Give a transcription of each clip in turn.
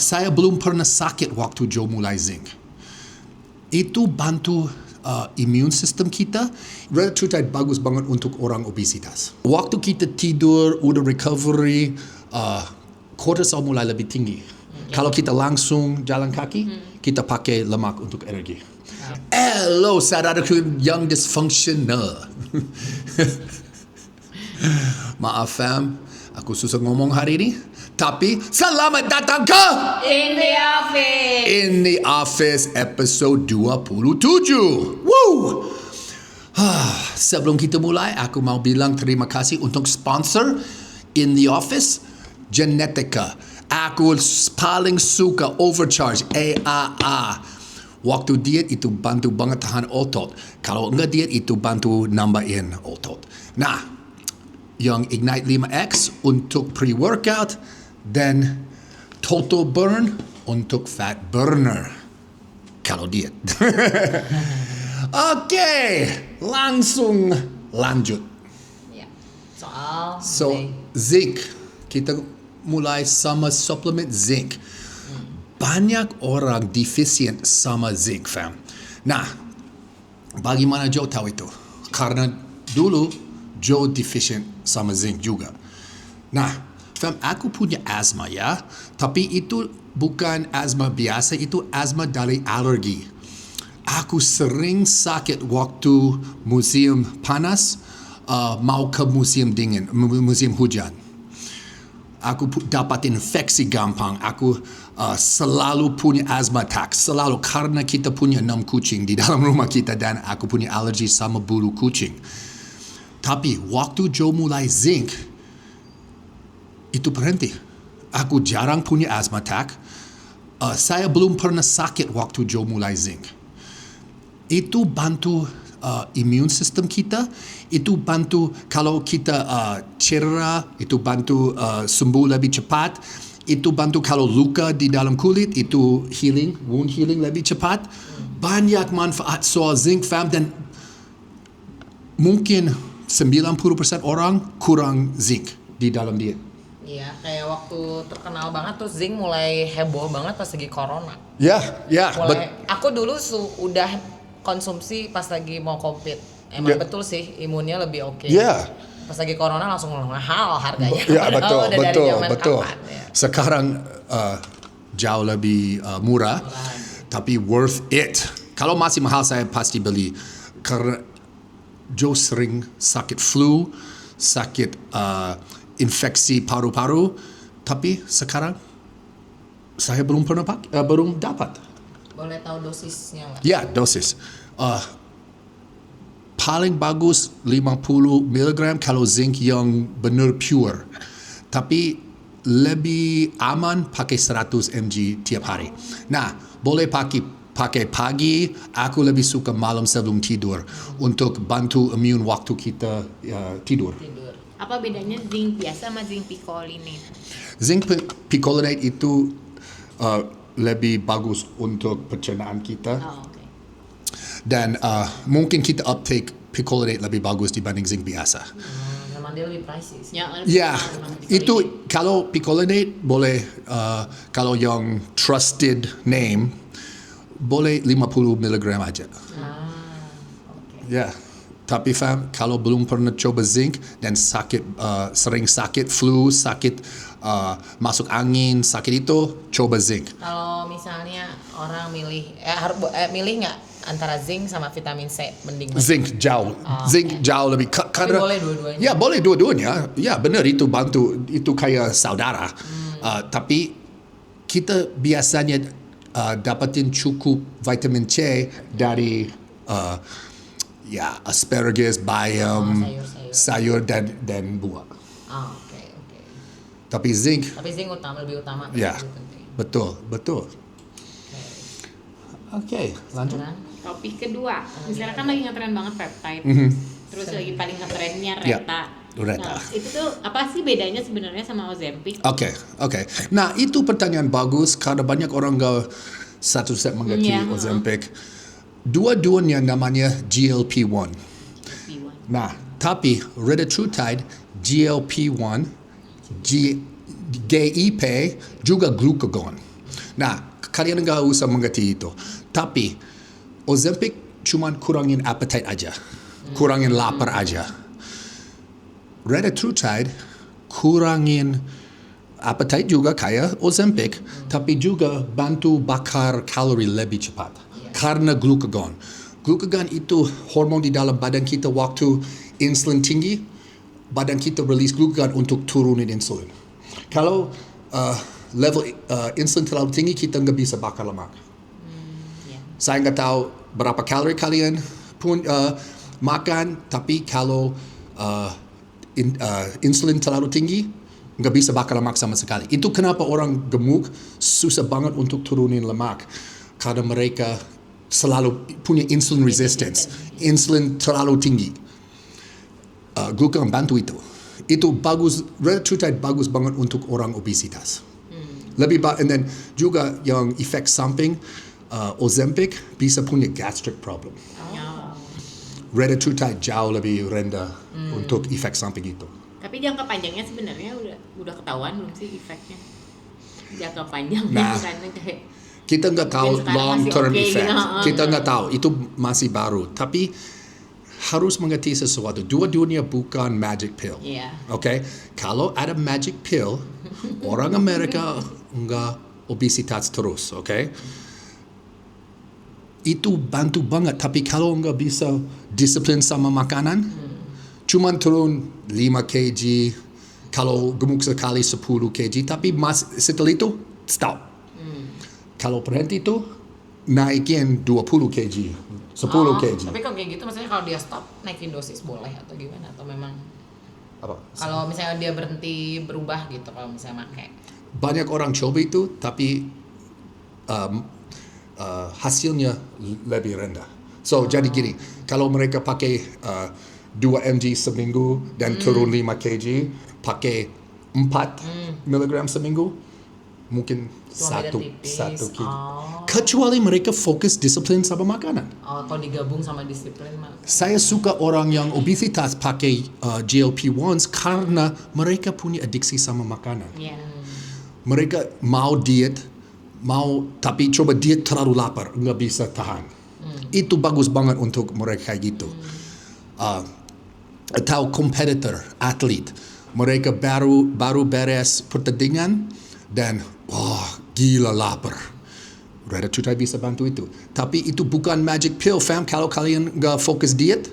Saya belum pernah sakit waktu Joe mulai zinc. Itu bantu immune system kita. Retatrutide bagus banget untuk orang obesitas. Waktu kita tidur, udah recovery, cortisol mulai lebih tinggi. Kalau kita langsung jalan kaki, kita pakai lemak untuk energi. Hello, saudaraku yang dysfunctional. Maaf fam, aku susah ngomong hari ini. Tapi selamat datang ke In the Office. In the Office episode 27. Woo! Sebelum kita mulai, aku mau bilang terima kasih untuk sponsor In the Office, Genetica. Aku paling suka Overcharge, AAA. Waktu diet itu bantu banget tahan otot. Kalau enggak diet itu bantu nambahin otot. Nah, yang Ignite 5X untuk pre-workout dan Total Burn untuk fat burner kalau diet. Oke, langsung lanjut. Ya. Soal Zinc. Kita mulai sama suplemen zinc. Banyak orang deficient sama zinc, fam. Nah, bagaimana Joe tahu itu? Karena dulu Joe deficient sama zinc juga. Nah, fam, aku punya asma ya, tapi itu bukan asma biasa, itu asma dari alergi. Aku sering sakit waktu musim panas, mau ke musim dingin, musim hujan. Aku dapat infeksi gampang. Aku selalu punya asthma attack. Selalu, karena kita punya 6 kucing di dalam rumah kita dan aku punya alergi sama bulu kucing. Tapi waktu Joe mulai zinc, itu berhenti. Aku jarang punya asthma attack. Saya belum pernah sakit waktu Joe mulai zinc. Itu bantu immune system kita. Itu bantu kalau kita cedera, itu bantu sembuh lebih cepat. Itu bantu kalau luka di dalam kulit, itu healing, wound healing lebih cepat. Banyak manfaat soal zinc, fam, dan mungkin 90% orang kurang zinc di dalam diet. Iya, kayak waktu terkenal banget tuh zinc mulai heboh banget pas lagi corona. Ya. Aku dulu udah konsumsi pas lagi mau compete. Emang betul sih, imunnya lebih oke. Ya. Pas lagi corona langsung mahal harganya. Ya, betul. Kapan, ya. Sekarang jauh lebih murah, tapi worth it. Kalau masih mahal saya pasti beli. Karena Joe sering sakit flu, sakit infeksi paru-paru, tapi sekarang saya belum dapat. Boleh tahu dosisnya nggak? Ya, dosis. Paling bagus 50 mg kalau zinc yang benar pure. Tapi lebih aman pakai 100 mg tiap hari. Nah, boleh pakai pagi, aku lebih suka malam sebelum tidur untuk bantu imun waktu kita tidur. Apa bedanya zinc biasa sama zinc picolinate? Zinc picolinate itu lebih bagus untuk pencernaan kita. Oh, okay. Dan mungkin kita uptake picolinate lebih bagus dibanding zinc biasa. Memang dia lebih pricey sih. Ya, itu kalau picolinate boleh, kalau yang trusted name, boleh 50 mg aja. Okay. Ya, tapi fam, kalau belum pernah coba zinc dan sering sakit flu, sakit masuk angin, sakit itu, coba zinc. Kalau misalnya orang milih nggak antara zinc sama vitamin C, mending mana? Zinc jauh, zinc jauh lebih. Tapi boleh dua-duanya. Ya, boleh dua-duanya. Ya, benar, itu bantu, itu kayak saudara. Tapi kita biasanya dapatin cukup vitamin C dari asparagus, bayam, sayur dan buah. Oke. Tapi zinc lebih utama. Ya, Lebih penting. betul. Oke, lanjut. Sekarang, Topik kedua, misalnya kan lagi ngetren banget peptide, terus lagi paling ngetrennya Reta. Reta. Nah, itu tuh apa sih bedanya sebenarnya sama Ozempic? Oke. Nah, itu pertanyaan bagus karena banyak orang nggak satu set mengerti Ozempic. Dua-duanya namanya GLP-1. Nah, tapi retatrutide, GLP-1, GIP juga glucagon. Nah, kalian nggak usah mengerti itu. Tapi Ozempic cuma kurangin appetite aja, kurangin lapar aja. Retatrutide kurangin appetite juga kayak Ozempic, tapi juga bantu bakar kalori lebih cepat karena glukagon. Glukagon itu hormon di dalam badan kita waktu insulin tinggi, badan kita release glukagon untuk turunin insulin. Kalau level insulin terlalu tinggi, kita nggak bisa bakar lemak. Saya nggak tahu berapa kalori kalian makan, tapi kalau insulin terlalu tinggi, nggak bisa bakar lemak sama sekali. Itu kenapa orang gemuk susah banget untuk turunin lemak, karena mereka selalu punya insulin resistance, insulin terlalu tinggi. Glukagon bantu itu. Itu bagus, retatrutide bagus banget untuk orang obesitas. Lebih and then juga yang efek samping Ozempic bisa punya gastric problem. Retatrutide jauh lebih rendah untuk efek samping itu. Tapi jangka panjangnya sebenarnya udah ketahuan belum sih efeknya? Jangka panjangnya Nah, karena kayak kita nggak tahu mungkin sekarang long masih term oke effect. gitu. Kita nggak tahu, itu masih baru. Tapi harus mengerti sesuatu. Dua dunia bukan magic pill. Iya. Oke, kalau ada magic pill, orang Amerika nggak obesitas terus. Oke, itu bantu banget. Tapi kalau nggak bisa disiplin sama makanan, cuman turun 5 kg, kalau gemuk sekali 10 kg, tapi setelah itu stop. Kalau berhenti itu naikin 20 kg, 10 kg. Tapi kalau kayak gitu maksudnya kalau dia stop naikin dosis boleh atau gimana, atau memang Apa? kalau misalnya dia berhenti berubah gitu kalau misalnya pakai. Banyak orang coba itu, tapi hasilnya lebih rendah. So jadi gini, kalau mereka pakai 2 mg seminggu dan turun 5 kg, pakai 4 miligram seminggu, mungkin Cuma beda satu tipis. kg. Oh. Kecuali mereka fokus disiplin sama makanan. Atau digabung sama disiplin mah. Saya suka orang yang obesitas pakai GLP-1s karena mereka punya adiksi sama makanan. Iya. Mereka mau diet, tapi coba diet terlalu lapar, nggak bisa tahan. Itu bagus banget untuk mereka kayak gitu. Atau competitor, atlet, mereka baru beres pertandingan dan gila lapar. Retatrutide bisa bantu itu. Tapi itu bukan magic pill, fam. Kalau kalian nggak fokus diet,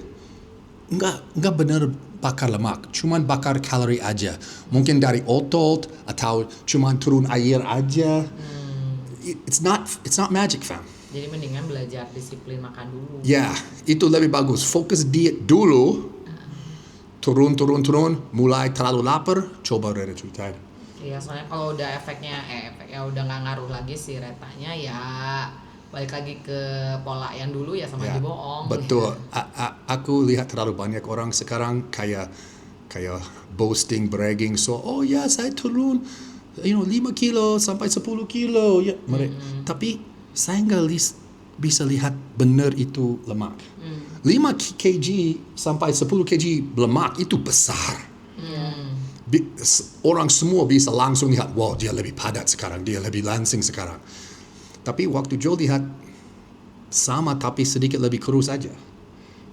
nggak benar bakar lemak, cuman bakar kalori aja. Mungkin dari otot atau cuman turun air aja. It's not magic, fam. Jadi mendingan belajar disiplin makan dulu. Ya, itu lebih bagus. Fokus diet dulu. Turun, mulai terlalu lapar, coba retatrutide. Iya, soalnya kalau udah efeknya udah nggak ngaruh lagi si retanya, ya balik lagi ke pola yang dulu ya sama aja bohong. Betul. Aku lihat terlalu banyak orang sekarang kayak boasting, bragging. So, saya turun 5 kilo sampai 10 kilo. Ya, tapi saya nggak bisa lihat benar itu lemak. 5 kg sampai 10 kg lemak itu besar. Orang semua bisa langsung lihat, wow, dia lebih padat sekarang, dia lebih langsing sekarang. Tapi waktu Joe lihat sama tapi sedikit lebih kurus aja.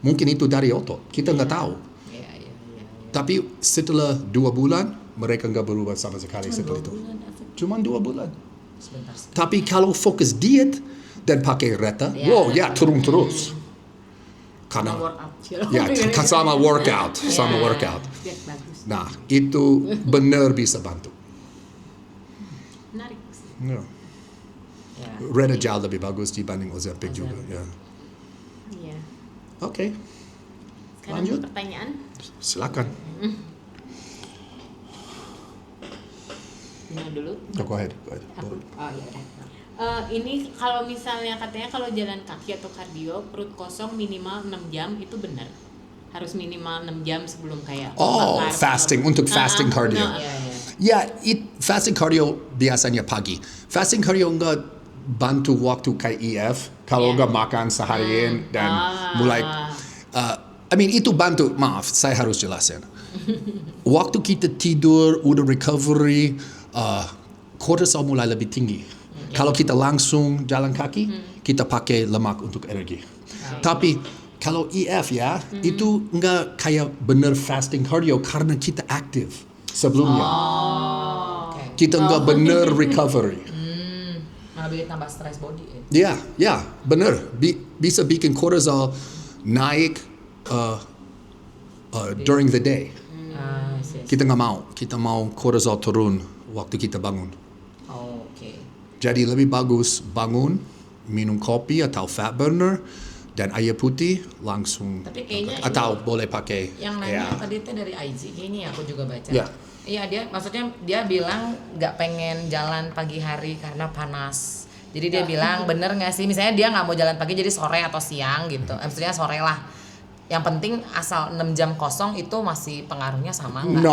Mungkin itu dari otot, kita nggak tahu. Iya. Tapi setelah 2 bulan, mereka nggak berubah sama sekali setelah itu. Cuma 2 bulan. Sebentar. Tapi kalau fokus diet dan pakai reta, turun terus. Karena sama workout. Biar bagus. Nah, itu benar bisa bantu. Menarik sih. Ya. Ya. Reta jauh lebih bagus dibanding Ozempic juga. Ya. Iya. Oke, Sekarang Lanjut. pertanyaan. silakan. Dino dulu. Go ahead. Aku. Oh iya udah. Ini kalau misalnya katanya kalau jalan kaki atau kardio perut kosong minimal 6 jam itu benar? Harus minimal 6 jam sebelum kayak bakar Fasting, atau- untuk fasting cardio. Iya. Ya, fasting cardio biasanya pagi. Fasting cardio nggak bantu waktu kayak EF kalau nggak makan seharian dan mulai. Itu bantu. Maaf, saya harus jelasin. Waktu kita tidur, udah recovery, kortisol mulai lebih tinggi. Kalau kita langsung jalan kaki, kita pakai lemak untuk energi. Tapi kalau EF ya, itu enggak kayak bener fasting cardio karena kita aktif sebelumnya. Oke. Kita enggak bener recovery. Malah bikin tambah stress body ya. Ya, bener. Bisa bikin cortisol naik during the day. Yes. Kita nggak mau. Kita mau cortisol turun waktu kita bangun. Oke. Jadi lebih bagus bangun, minum kopi atau fat burner, dan air putih langsung. Tapi kayaknya atau boleh pakai. Yang nanya tadi itu dari IG, kayaknya aku juga baca. Ya. Iya, maksudnya dia bilang nggak pengen jalan pagi hari karena panas. Jadi dia bilang bener nggak sih, misalnya dia nggak mau jalan pagi jadi sore atau siang gitu. Maksudnya sore lah. Yang penting asal 6 jam kosong itu masih pengaruhnya sama nggak?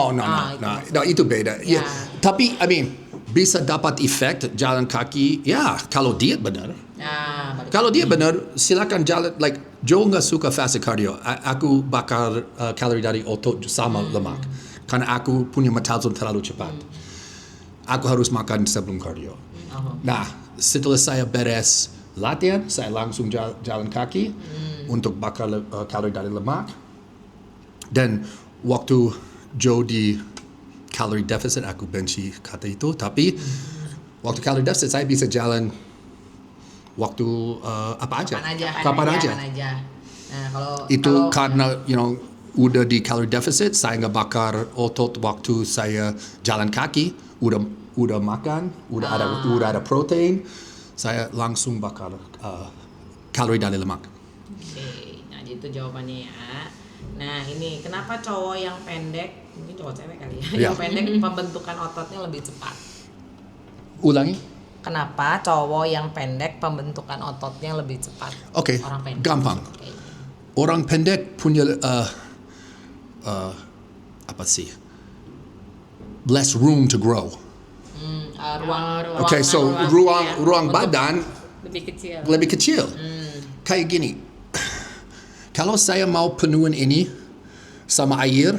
No, itu beda. Ya. Tapi, bisa dapat efek jalan kaki. Ya, kalau diet benar. Nah, Kalau dia benar, silakan jalan. Like Joe nggak suka fast cardio. Aku bakar kalori dari otot sama lemak, karena aku punya metabolisme terlalu cepat. Aku harus makan sebelum cardio. Nah, setelah saya beres latihan, saya langsung jalan kaki untuk bakar kalori dari lemak. Dan waktu Joe di calorie deficit, aku benci kata itu. Tapi waktu calorie deficit saya bisa jalan waktu apa aja, kapan aja. Nah, kalau Itu karena udah di calorie deficit, saya nggak bakar otot waktu saya jalan kaki. Udah makan, udah ada protein, saya langsung bakar kalori dari lemak. Oke, nah itu jawabannya ya. Nah ini kenapa cowok yang pendek, mungkin cowok cewek kali ya, yang pendek pembentukan ototnya lebih cepat? Ulangi. Kenapa cowok yang pendek pembentukan ototnya lebih cepat? Oke, Orang pendek. gampang. Okay. Orang pendek punya apa sih? Less room to grow. Oke, so ruang badan lebih kecil. Kayak gini. Kalau saya mau penuhin ini sama air,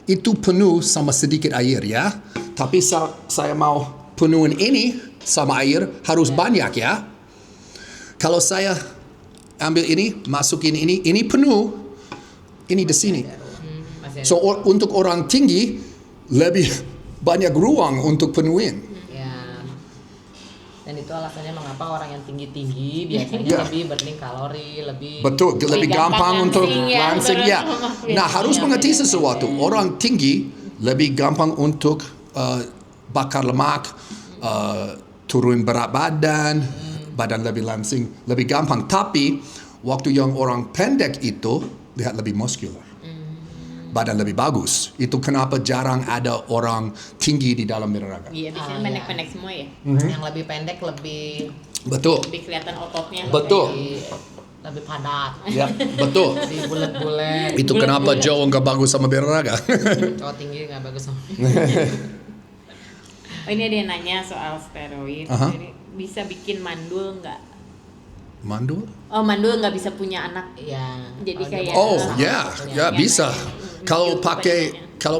itu penuh sama sedikit air ya. Tapi saya mau penuhin ini sama air harus banyak ya. Kalau saya ambil ini, masukin ini penuh, ini di sini. So untuk orang tinggi lebih banyak ruang untuk penuhin. Dan itu alasannya mengapa orang yang tinggi-tinggi biasanya lebih burning kalori, lebih lebih gampang untuk langsing ya. Nah, harus mengerti sesuatu. Orang tinggi lebih gampang untuk bakar lemak, turun berat badan, badan lebih langsing, lebih gampang. Tapi waktu yang orang pendek itu lihat lebih muscular. Badan lebih bagus. Itu kenapa jarang ada orang tinggi di dalam olahraga. Iya, biasanya pendek-pendek semua ya. Yang lebih pendek lebih kelihatan ototnya. Lebih padat. Ya, betul. Lebih bulat-bulat. Itu kenapa Joe nggak bagus sama olahraga. Cowok tinggi nggak bagus sama. Ini ada yang nanya soal steroid. Jadi bisa bikin mandul nggak? Mandul? Oh, mandul nggak bisa punya anak. Iya. Jadi kayak ya bisa. Kalau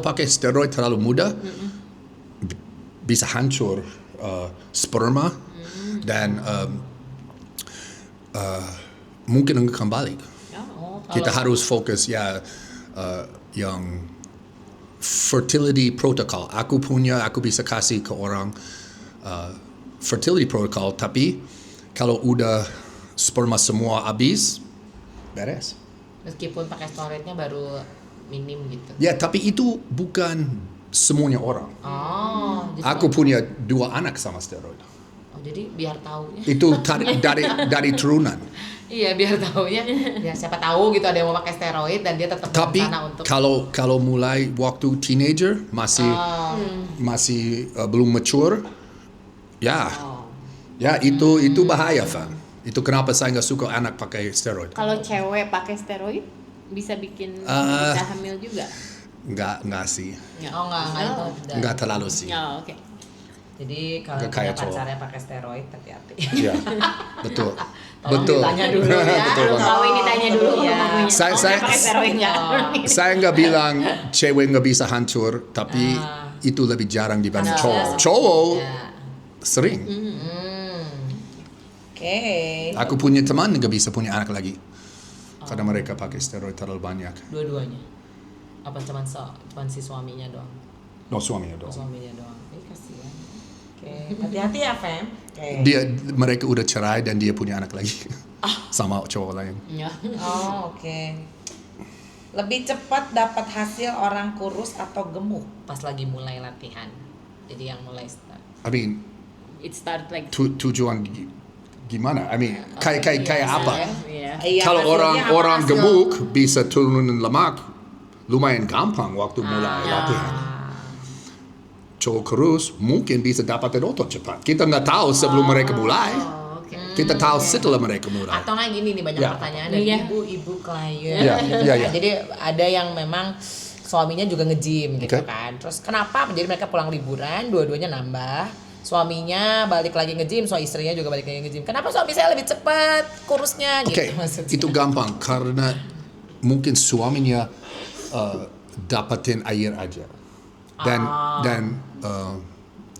pakai steroid terlalu muda, bisa hancur sperma dan mungkin enggak kembali. Kita harus fokus yang fertility protocol. Aku bisa kasih ke orang fertility protocol, tapi kalau udah sperma semua habis, beres. Meskipun pakai steroidnya baru minim gitu. Ya, tapi itu bukan semuanya orang. Aku punya 2 anak sama steroid. Jadi biar taunya. Itu dari turunan. Iya, biar taunya. Ya siapa tahu gitu ada yang mau pakai steroid dan dia tetap Tapi berencana untuk. kalau mulai waktu teenager masih belum mature, ya itu bahaya, Fan. Itu kenapa saya nggak suka anak pakai steroid. Kalau cewek pakai steroid bisa bikin bisa hamil juga? Nggak sih. Nggak terlalu sih. Oke. Jadi kalau punya pacarnya pakai steroid, hati-hati. Iya, betul. Ditanya dulu ya. Kalau ini tanya dulu ya. Saya pakai steroid nggak? Saya nggak bilang cewek nggak bisa hancur, tapi itu lebih jarang dibanding cowok. Cowok sering. Oke. Aku punya teman nggak bisa punya anak lagi. Karena mereka pakai steroid terlalu banyak. Dua-duanya. Apa cuman si suaminya doang? No, suaminya Oh, dong. suaminya doang. Kasihan. Oke. Hati-hati ya, Fem. Oke. Mereka udah cerai dan dia punya anak lagi. Sama cowok lain. Ya. Oh, oke. Lebih cepat dapat hasil orang kurus atau gemuk pas lagi mulai latihan. Jadi yang mulai start. I mean, It start like tujuan gimana? I mean, kayak apa? Iya. Iya, Kalau hasilnya apa orang hasil? gemuk bisa turunin lemak, lumayan gampang waktu mulai latihan. Cowok kurus mungkin bisa dapatin otot cepat. Kita nggak tahu sebelum mereka mulai. Oh, oke. Kita tahu setelah mereka mulai. Atau nggak gini nih banyak Ya. pertanyaan dari Iya. ibu-ibu klien. Iya, gitu iya, kan. iya. Jadi ada yang memang suaminya juga nge-gym gitu Oke. kan. Terus kenapa? Jadi mereka pulang liburan, dua-duanya nambah. Suaminya balik lagi nge-gym, istrinya juga balik lagi nge-gym. Kenapa suami saya lebih cepat kurusnya Oke, gitu maksudnya. itu gampang karena mungkin suaminya dapatin air aja dan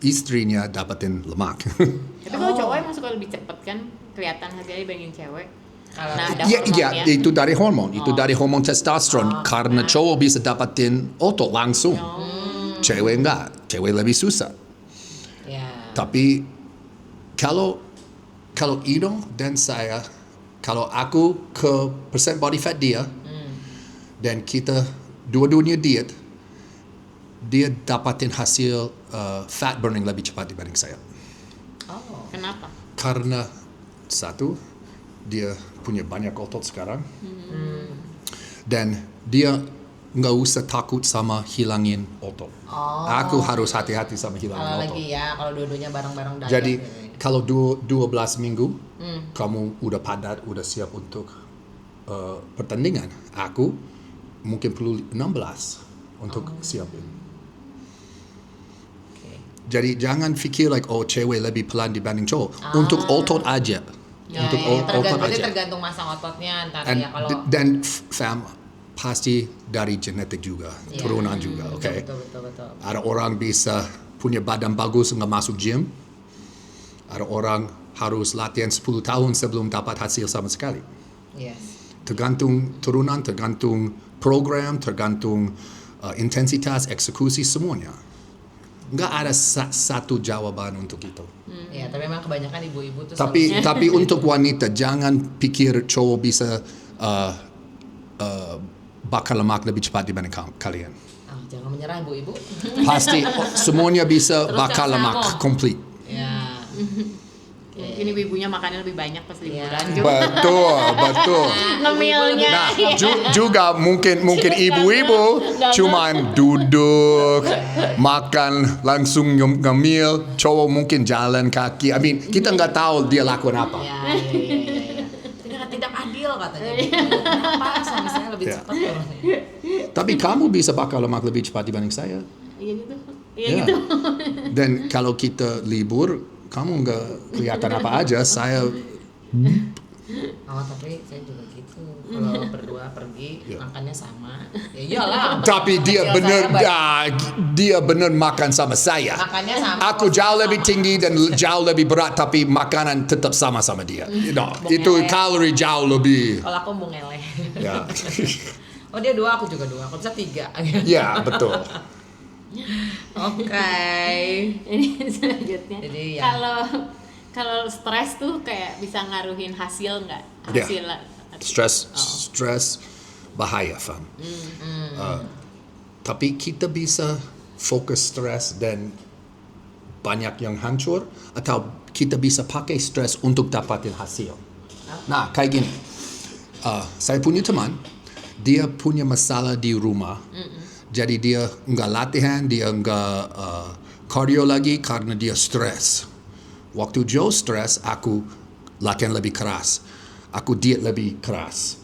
istrinya dapatin lemak. Tapi kalau cowok emang suka lebih cepet kan kelihatan hasilnya dibandingin cewek. Kalau ada Iya, hormonnya. itu dari hormon, itu dari hormon testosteron. Karena cowok bisa dapatin otot langsung, cewek enggak, cewek lebih susah. ya. Tapi kalau Ido dan saya, kalau aku ke percent body fat dia, dan kita dua-duanya diet, dia dapatin hasil fat burning lebih cepat dibanding saya. Oh. Kenapa? Karena satu, dia punya banyak otot sekarang, dan dia nggak usah takut sama hilangin otot. Aku harus hati-hati sama hilangin Kalau otot. lagi ya, kalau dua-duanya bareng-bareng diet. Jadi gitu ya. kalau 12 minggu kamu udah padat, udah siap untuk pertandingan. Aku mungkin perlu 16 untuk siapin. Oke. Jadi jangan pikir like cewek lebih pelan dibanding cowok. Untuk otot aja. Ya, Untuk ya, otot berarti aja. tergantung masa ototnya antara And, ya kalau dan fam pasti dari genetik juga, Ya. turunan juga, oke. betul. Ada orang bisa punya badan bagus nggak masuk gym. Ada orang harus latihan 10 tahun sebelum dapat hasil sama sekali. Yes. Tergantung turunan, tergantung program, tergantung intensitas, eksekusi, semuanya. Nggak ada satu jawaban untuk itu. Ya, tapi memang kebanyakan ibu-ibu tuh Tapi untuk wanita jangan pikir cowok bisa bakar lemak lebih cepat dibanding kalian. jangan menyerah ibu-ibu. Pasti semuanya bisa Terus bakar yang lemak sama. komplit. Ya. Mungkin ibu-ibunya makannya lebih banyak pas liburan. Betul. Ngemilnya. Nah, juga mungkin ibu-ibu cuman duduk, makan langsung ngemil, cowok mungkin jalan kaki. I mean, kita nggak tahu dia lakukan apa. Ya. Tidak adil katanya. Kenapa suami saya lebih Ya. cepat turunnya? Tapi kamu bisa bakar lemak lebih cepat dibanding saya. Iya gitu. Iya Ya. gitu. Dan kalau kita libur, kamu nggak kelihatan apa aja. Saya Oh, tapi saya juga gitu. Kalau berdua pergi makannya sama. Ya iyalah. tapi dia Hasil benar saya dia benar makan sama saya. makannya sama. Aku jauh lebih tinggi dan jauh lebih berat, tapi makanan tetap sama dia. Itu kalori jauh lebih. Kalau aku mau ngeleh. Ya, Oh, dia 2, aku juga 2. Aku bisa 3. ya betul. Oke. Ini selanjutnya. Iya. Jadi ya. Kalau stres tuh kayak bisa ngaruhin hasil nggak? Ya. Hasil Stres bahaya, fam. Tapi kita bisa fokus stres dan banyak yang hancur, atau kita bisa pakai stres untuk dapatin hasil. Nah, kayak gini. Saya punya teman, dia punya masalah di rumah. Jadi dia nggak latihan, dia nggak cardio lagi karena dia stres. Waktu Joe stres, aku latihan lebih keras. Aku diet lebih keras.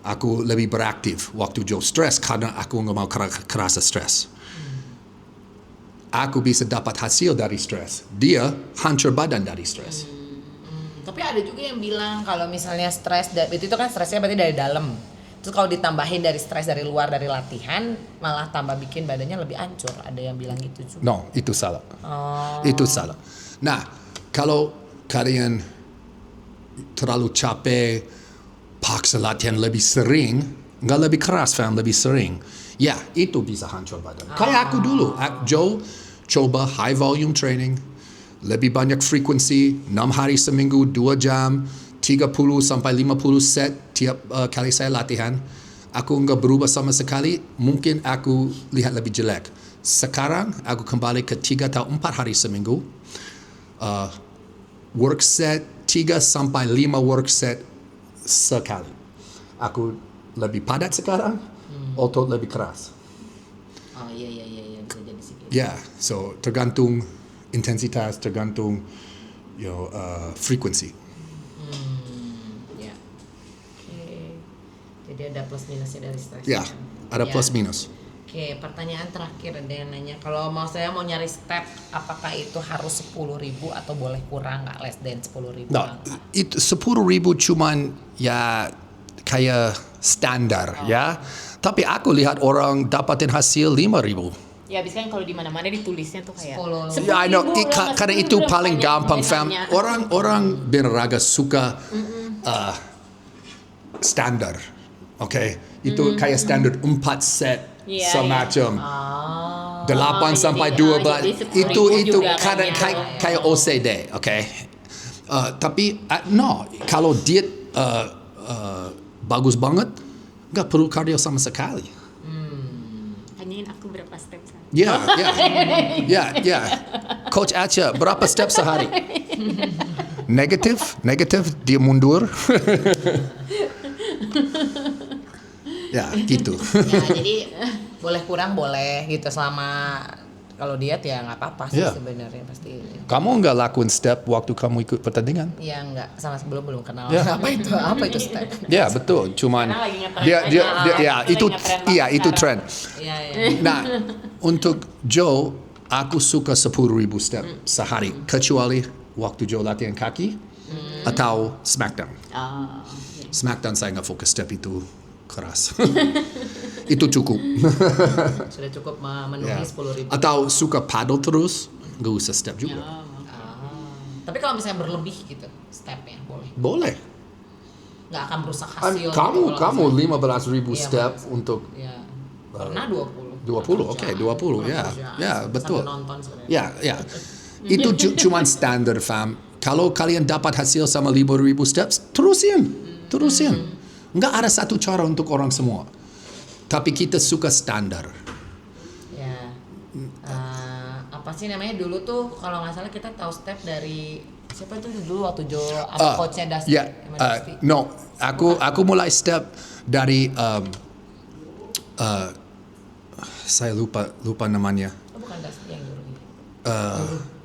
Aku lebih beraktif. Waktu Joe stres, karena aku nggak mau kerasa stres. Aku bisa dapat hasil dari stres. Dia hancur badan dari stres. Tapi ada juga yang bilang kalau misalnya stres, itu kan stresnya berarti dari dalam. Terus kalau ditambahin dari stres dari luar, dari latihan, malah tambah bikin badannya lebih hancur. Ada yang bilang gitu juga. No, itu salah. Oh. Itu salah. Nah, kalau kalian terlalu capek, paksa latihan lebih sering, nggak lebih keras fam, lebih sering. Ya, itu bisa hancur badan. Kayak aku dulu, Joe coba high volume training, lebih banyak frekuensi, 6 hari seminggu, 2 jam, 30 sampai 50 set tiap kali saya latihan. Aku nggak berubah sama sekali, mungkin aku lihat lebih jelek. Sekarang aku kembali ke 3 atau 4 hari seminggu. Work set 3 sampai 5 work set sekali. Aku lebih padat sekarang, otot lebih keras. Oh iya bisa jadi sih. Ya, so tergantung intensitas, tergantung frekuensi. Ya. Oke. Jadi ada plus minusnya dari stres. Ya, ada plus minus. Oke, pertanyaan terakhir ada yang nanya, kalau saya mau nyari step, apakah itu harus 10.000 atau boleh kurang, nggak less than 10.000? Nah, itu 10.000 cuman ya kayak standar ya. Tapi aku lihat orang dapatin hasil 5.000. Ya biasanya kalau di mana-mana ditulisnya tuh kayak 10. Ya, I know. 10.000 lah, Karena 10.000 itu udah paling banyak gampang, fam. bedanya. Orang berolahraga suka standar, oke? Itu kayak standar 4 set Iya, semacam. 8 sampai jadi, 12 jadi 10.000 itu juga kan kadang ya. kayak OCD, oke? Tapi no, kalau diet bagus banget, nggak perlu kardio sama sekali. Tanyain aku berapa step sehari. Ya. Coach Acha, berapa step sehari? Negatif, dia mundur. Ya, gitu. Ya, jadi boleh kurang boleh gitu, selama kalau diet ya nggak apa-apa sih Ya. sebenarnya pasti. Kamu nggak lakuin step waktu kamu ikut pertandingan? Ya nggak, sama belum kenal Ya. apa itu step. Ya, betul. Cuman Sekarang lagi ngetren dia banget. ya Lagi itu ngetren iya banget itu sekarang. tren. Iya. Nah, untuk Joe, aku suka 10.000 step sehari, kecuali waktu Joe latihan kaki atau Smackdown. Oh. Smackdown saya nggak fokus step itu keras. Itu cukup. Sudah cukup memenuhi Ya. 10.000. Atau suka paddle terus, nggak usah step juga. Tapi kalau misalnya berlebih gitu stepnya boleh, Boleh. nggak akan merusak hasil. Kamu 15.000 Iya, step Mas. untuk Ya, pernah 20. 20, oke, 20 ya. Ya, betul. Sambil nonton sebenarnya. Ya. Itu cuman standar, fam. Kalau kalian dapat hasil sama 5.000 steps, terusin. Nggak ada satu cara untuk orang semua. Tapi kita suka standar. Ya. Apa sih namanya dulu tuh kalau nggak salah kita tahu step dari siapa itu dulu waktu coachnya Dusty. Ya, no. Aku mulai step dari saya lupa namanya. Oh, bukan Dusty yang dulu.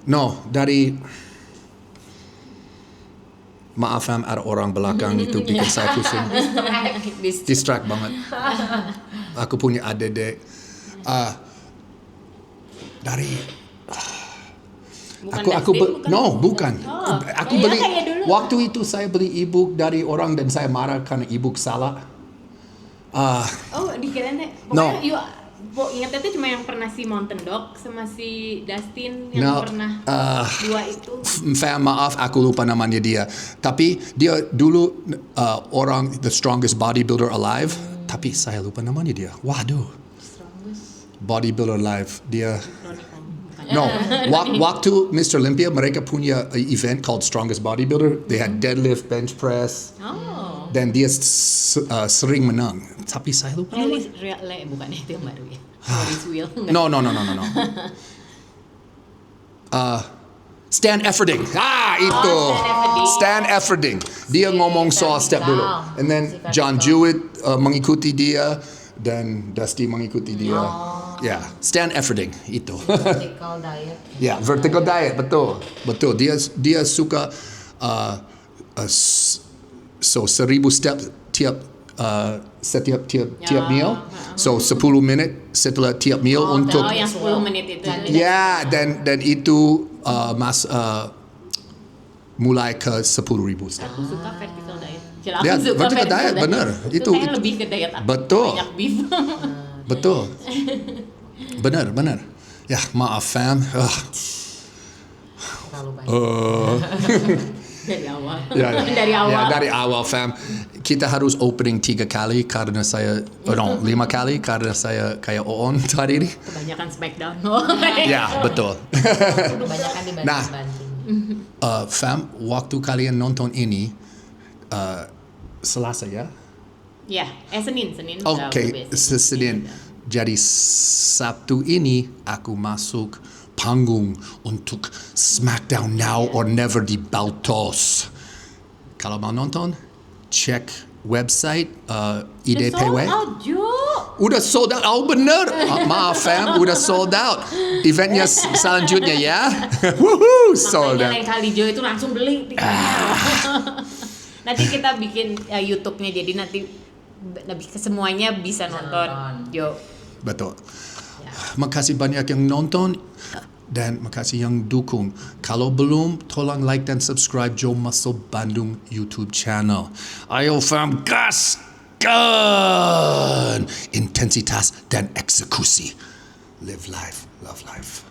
No, dari maaf fam, ada orang belakang itu bikin saya pusing. Distract banget. Aku punya adik. Dari Bukan aku Dustin, bukan. Oh, Aku iya, beli kayak dulu. waktu itu saya beli ebook dari orang dan saya marah karena ebook salah. Oh, dikirain deh. No. Pokoknya ingatnya tuh cuma yang pernah si Mountain Dog sama si Dustin yang No, pernah dua itu. Fam, maaf aku lupa namanya dia. Tapi dia dulu orang the strongest bodybuilder alive. Tapi saya lupa namanya dia. Waduh. Bodybuilder alive. Dia. No, waktu Mr. Olympia mereka punya event called Strongest Bodybuilder. They had deadlift, bench press. Oh. Dan dia sering menang. Tapi saya lupa. Bukan itu yang baru ya. Harris Wheel. No. Stan Efferding. Itu. Stan Efferding. Dia ngomong soal step dulu. And then John Jewett mengikuti dia dan Dusty mengikuti dia. Ya, Stan Efferding itu. Vertical diet. Ya, vertical diet, betul. Dia suka 1.000 step setiap meal. So 10 menit setelah tiap meal untuk yang 10 menit itu. ya dan itu mulai ke 10.000 step. Aku suka vertical diet. Ya, vertical diet, bener. Itu kayak lebih ke diet aku. Betul. Banyak beef. Betul. Benar. Ya, maaf fam. Terlalu banyak. Dari awal. Ya, Dari awal. Ya, dari awal, fam. Kita harus opening 3 kali karena saya, 5 kali karena saya kayak on tadi ini. Kebanyakan Smackdown. Ya, betul. Kebanyakan Nah. dibanting-banting. Fam, waktu kalian nonton ini, Selasa ya? Ya, Senin udah Oke, beres. Senin. Jadi Sabtu ini aku masuk panggung untuk Smackdown Now or Never di Baltos. Kalau mau nonton, cek website IDPW. Sold out, Jo. Udah sold out. Oh bener. Maaf fam, udah sold out. Eventnya selanjutnya ya. Woohoo, sold Makanya out. lain kali Jo itu langsung beli tiketnya. Nanti kita bikin YouTube-nya, jadi nanti semuanya bisa nonton. Jo. Betul. Ya. Makasih banyak yang nonton dan makasih yang dukung. Kalau belum, tolong like dan subscribe Joe Muscle Bandung YouTube channel. Ayo fam, gaskan! Intensitas dan eksekusi. Live life, love life.